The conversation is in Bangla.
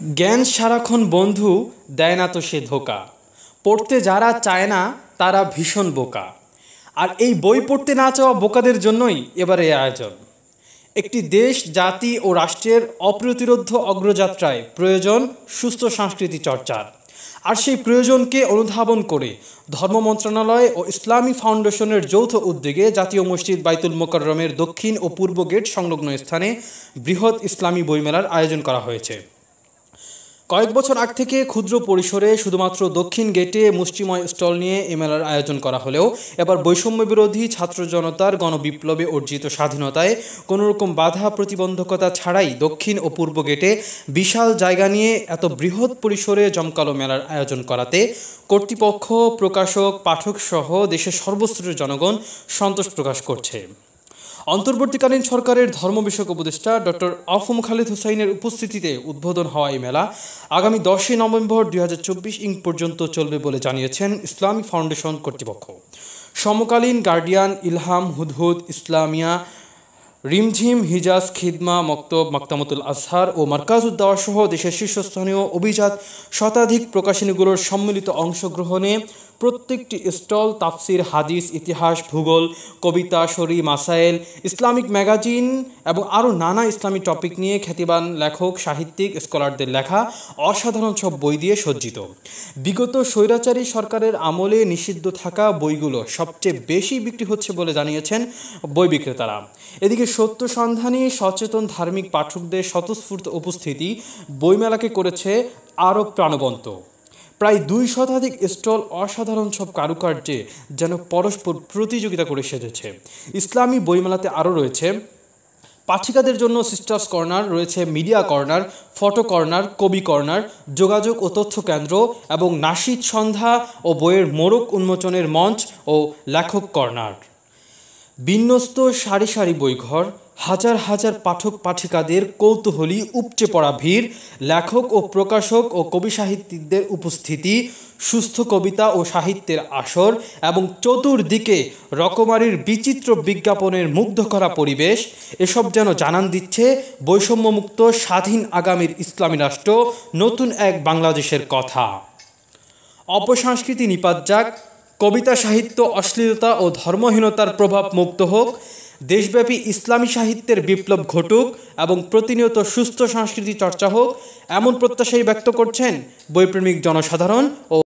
জ্ঞান সারাক্ষণ বন্ধু, দেয় না তো সে ধোকা। পড়তে যারা চায় না তারা ভীষণ বোকা। আর এই বই পড়তে না চাওয়া বোকাদের জন্যই এবার এই আয়োজন। একটি দেশ, জাতি ও রাষ্ট্রের অপ্রতিরোধ্য অগ্রযাত্রায় প্রয়োজন সুস্থ সংস্কৃতি চর্চার। আর সেই প্রয়োজনকে অনুধাবন করে ধর্ম মন্ত্রণালয় ও ইসলামী ফাউন্ডেশনের যৌথ উদ্যোগে জাতীয় মসজিদ বাইতুল মোকাররমের দক্ষিণ ও পূর্ব গেট সংলগ্ন স্থানে বৃহৎ ইসলামী বইমেলার আয়োজন করা হয়েছে। কয়েক বছর আগ থেকে ক্ষুদ্র পরিসরে শুধুমাত্র দক্ষিণ গেটে মুষ্টিময় স্টল নিয়ে এ মেলার আয়োজন করা হলেও এবার বৈষম্য বিরোধী ছাত্র জনতার গণবিপ্লবে অর্জিত স্বাধীনতায় কোনোরকম বাধা প্রতিবন্ধকতা ছাড়াই দক্ষিণ ও পূর্ব গেটে বিশাল জায়গা নিয়ে এত বৃহৎ পরিসরে জমকালো মেলার আয়োজন করাতে কর্তৃপক্ষ, প্রকাশক, পাঠক সহ দেশের সর্বস্তরের জনগণ সন্তোষ প্রকাশ করছে। অন্তর্বর্তীকালীন সরকারের ধর্ম বিষয়ক উপদেষ্টা ডক্টর আফম খালেদ হুসাইনের উপস্থিতিতে উদ্বোধন হওয়া এই মেলা আগামী 10 নভেম্বর 2024 পর্যন্ত চলবে বলে জানিয়েছেন ইসলামী ফাউন্ডেশন কর্তৃপক্ষ। সমকালীন গার্ডিয়ান, ইলহাম, হুদহুদ, ইসলামিয়া, রিমঝিম, হিজাজ, খিদমা, মক্তব, মাক্তামতুল আজহার ও মার্কাজুদ দাওয়া সহ দেশের শীর্ষস্থানীয় অভিজাত শতাধিক প্রকাশনীগুলোর সম্মিলিত অংশগ্রহণে প্রত্যেকটি স্টল তাফসির, হাদিস, ইতিহাস, ভূগোল, কবিতা, শরী, মাসাইল, ইসলামিক ম্যাগাজিন এবং আরও নানা ইসলামী টপিক নিয়ে খ্যাতিমান লেখক, সাহিত্যিক, স্কলারদের লেখা অসাধারণ সব বই দিয়ে সজ্জিত। বিগত স্বৈরাচারী সরকারের আমলে নিষিদ্ধ থাকা বইগুলো সবচেয়ে বেশি বিক্রি হচ্ছে বলে জানিয়েছেন বই বিক্রেতারা। এদিকে সত্য সন্ধানী, সচেতন ধার্মিক পাঠকদের স্বতঃস্ফূর্ত উপস্থিতি বইমেলাকে করেছে আরও প্রাণবন্ত। প্রায় 2 শতাধিক স্টল অসাধারণ সব কারুকার্যে যেন পরস্পর প্রতিযোগিতা করে সেজেছে। ইসলামী বইমেলাতে আরও রয়েছে পাঠিকাদের জন্য সিস্টার্স কর্নার, রয়েছে মিডিয়া কর্নার, ফটো কর্নার, কবি কর্নার, যোগাযোগ ও তথ্য কেন্দ্র এবং নাশিদ সন্ধ্যা ও বইয়ের মোড়ক উন্মোচনের মঞ্চ ও লেখক কর্নার। বিন্যস্ত সারি সারি বইঘর, হাজার হাজার পাঠক পাঠিকাদের কৌতূহলী উপচে পড়া ভিড়, লেখক ও প্রকাশক ও কবি সাহিত্যিকদের উপস্থিতি, সুস্থ কবিতা ও সাহিত্যের আসর এবং চতুর্দিকে রকমারির বিচিত্র বিজ্ঞাপনের মুগ্ধ করা পরিবেশ, এসব যেন জানান দিচ্ছে বৈষম্যমুক্ত স্বাধীন আগামীর ইসলামী রাষ্ট্র, নতুন এক বাংলাদেশের কথা। অপসংস্কৃতি নিপাত যাক, কবিতা সাহিত্য অশ্লীলতা ও ধর্মহীনতার প্রভাব মুক্ত হোক, দেশব্যাপী ইসলামী সাহিত্যের বিপ্লব ঘটুক এবং প্রতিনিয়ত সুস্থ সংস্কৃতি চর্চা হোক, এমন প্রত্যাশাই ব্যক্ত করছেন বইপ্রেমিক জনসাধারণ ও